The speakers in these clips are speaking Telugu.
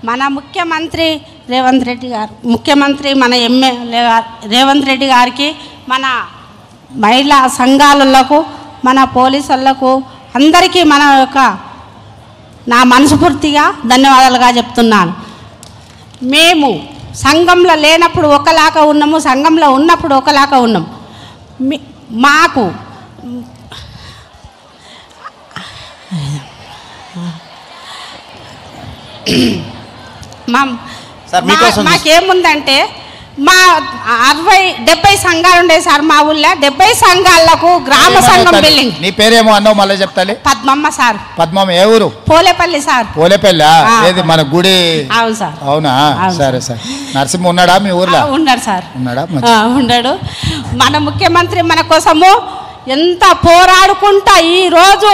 మన ముఖ్యమంత్రి రేవంత్ రెడ్డి గారు, ముఖ్యమంత్రి మన ఎమ్మెల్యే రేవంత్ రెడ్డి గారికి, మన మహిళా సంఘాలకు, మన పోలీసులకు అందరికీ మన యొక్క నా మనస్ఫూర్తిగా ధన్యవాదాలుగా చెప్తున్నాను. మేము సంఘంలో లేనప్పుడు ఒకలాగా ఉన్నాము, సంఘంలో ఉన్నప్పుడు ఒకలాగా ఉన్నాము. మాకు మాకేముందంటే మా 60-70 సంఘాలు ఉండే సార్. మా ఊళ్ళో 70 సంఘాలకు గ్రామ సంఘం బిల్డింగ్. నీ పేరేమో అన్నావు మళ్ళీ చెప్తాలి. పద్మమ్మ సార్. పద్మమ్మ ఏ ఊరు? పోలేపల్లి సార్. పోలేపల్లి ఏది మన గుడి? అవును సార్. అవునా? సరే సార్. నరసింహ ఉన్నాడా మీ ఊర్లో? ఉన్నాడు సార్. ఉన్నాడా? ఉన్నాడు. మన ముఖ్యమంత్రి మన కోసము ఎంత పోరాడుకుంటా ఈరోజు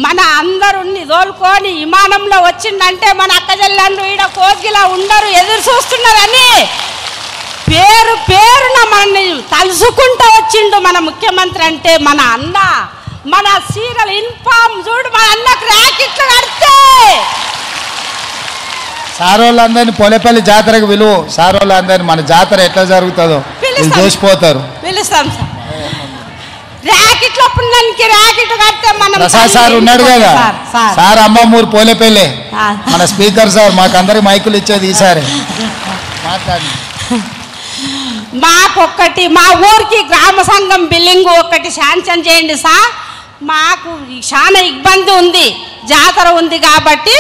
మన అందరుని తోలుకొని విమానంలో వచ్చిందంటే మన అక్కజల్లండ్రు ఈడ కోగిలా ఉండరు, ఎదురు చూస్తున్నారని పేరు పేరున మనల్ని తలుసుకుంటూ వచ్చిండు మన ముఖ్యమంత్రి. అంటే మన అన్న, మన సీరియల్ ఇన్ఫామ్ చూడు, మన అన్నకు ర్యాకెట్లు కడితే సార్ వాళ్ళందరినీ పోలేపల్లి జాతరకు విలువ. సార్ వాళ్ళందరినీ మన జాతర ఎట్లా జరుగుతుందో చూసిపోతారు. పిలుస్తాం సార్. ర్యాకెట్లో పుణ్యానికి ర్యాకెట్ కడితే మనం ప్రసాద్ సార్ ఉన్నాడు కదా సార్, అమ్మమ్మూరు పోలేపల్లి మన స్పీకర్ సార్, మాకందరికి మైకులు ఇచ్చేది ఈసారి. మాట్లాడి మాకొక్కటి మా ఊరికి గ్రామ సంఘం బిల్డింగ్ ఒకటి శాంక్షన్ చేయండి సార్. మాకు చాలా ఇబ్బంది ఉంది, జాతర ఉంది కాబట్టి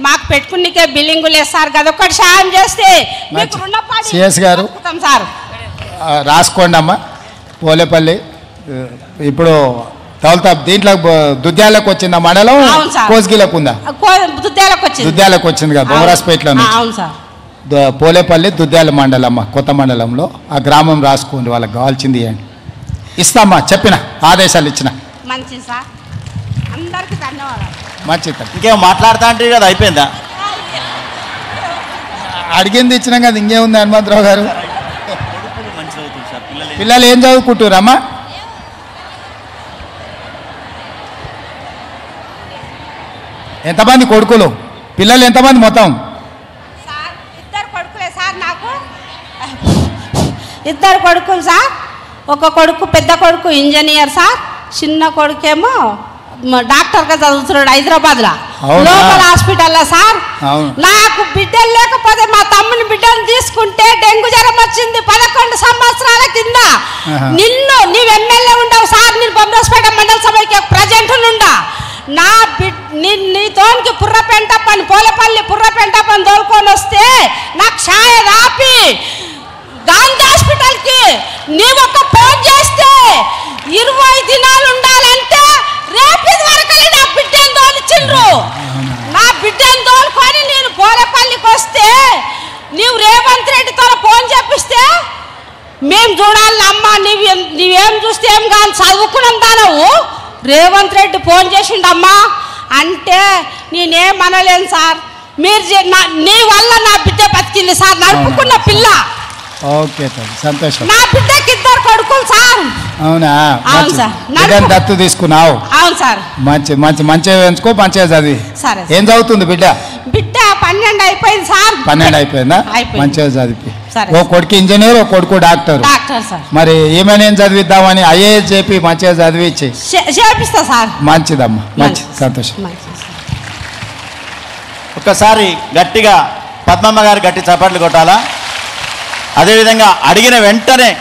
మాకు పెట్టుకునికే బిల్డింగ్ లేదు సార్. కదా ఒకటి సాయం చేస్తే మీకు రుణపడి సిఎస్ గారు సార్ రాసుకోండి అమ్మ. పోలేపల్లి ఇప్పుడు తౌలతా దీంట్లో దుద్యాలకు వచ్చిందా మండలం? కోస్గిలకు ఉందా? దుద్యాలకు వచ్చింది కదా బొమ్మరాజ్పేటలో. అవును సార్. పోలేపల్లి దుద్యాల మండలం, కొత్త మండలంలో ఆ గ్రామం రాసుకోండి, వాళ్ళకి కావాల్సింది ఇవ్వండి. ఇస్తామ్మా, చెప్పిన ఆదేశాలు ఇచ్చిన. మంచిది సార్, అందరికీ ధన్యవాదాలు. మంచిది. ఇంకేం మాట్లాడుతా అంటే కదా అయిపోయిందా? అడిగింది ఇచ్చినాం కదా, ఇంకేముంది హనుమంతరావు గారు? పిల్లలు ఏం చదువుకుంటురమ్మా? ఎంతమంది కొడుకులు? పిల్లలు ఎంతమంది మొత్తం? సార్ 2 కొడుకులే సార్. నాకు 2 కొడుకులు సార్. ఒక కొడుకు, పెద్ద కొడుకు ఇంజనీర్ సార్, చిన్న కొడుకేమో డాక్టర్గా చదువుతున్నాడు హైదరాబాద్లో లోకల్ హాస్పిటల్లో సార్. నాకు బిడ్డలు లేకపోతే మా తమ్ముని బిడ్డను తీసుకుంటే డెంగ్యూ జ్వరం వచ్చింది 11 సంవత్సరాల కింద. నీవు ఎమ్మెల్యే ఉండవు సార్, నేను బొమ్మరాజ్పేట మండల సభకి ప్రజెంట్ నుండా. నా నీతోనికి పుర్రపెంట పని, పోలేపల్లి పుర్రపెంట పని తోలుకొని వస్తే నాకు ఛాయ రాపి గాంధీ హాస్పిటల్కి నీవు ఒక ఫోన్ చేస్తే 20 దినాలు ఉండాలంటే రేపు వరకు నా బిడ్డను తోలిచిండ్రు. నా బిడ్డను తోలుకొని నేను పోలేపల్లికి వస్తే నీవు రేవంత్ రెడ్డితో ఫోన్ చేపిస్తే మేము చూడాలి అమ్మ, నీవేం చూస్తే ఏం కానీ చదువుకున్నాం దానవు. రేవంత్ రెడ్డి ఫోన్ చేసిండమ్మా అంటే నేనేమనలేను సార్. మీరు నీ వల్ల నా బిడ్డ బతికింది సార్, నడుపుకున్న పిల్ల. ఓకే సంతోషం. నా బిడ్డకి 2 కొడుకులు సార్. అవునా? అవును సార్. దత్తు తీసుకున్నావు? అవును సార్. మంచిగా ఎంచుకో, మంచిగా చదివి. సరే. ఏం చదువుతుంది బిడ్డ? బిడ్డ 12 అయిపోయింది సార్. 12 అయిపోయిందా? మంచిగా చదివి. ఓ కొడుకు ఇంజనీర్, ఓ కొడుకు డాక్టర్. మరి ఏమైనా ఏం చదివిద్దామని ఐఏఎస్ చెప్పి మంచిగా చదివించి చేపిస్తా సార్. మంచిదమ్మా, మంచి సంతోషం. ఒక్కసారి గట్టిగా పద్మమ్మ గారు గట్టి చప్పట్లు కొట్టాలా? అదేవిధంగా అడిగిన వెంటనే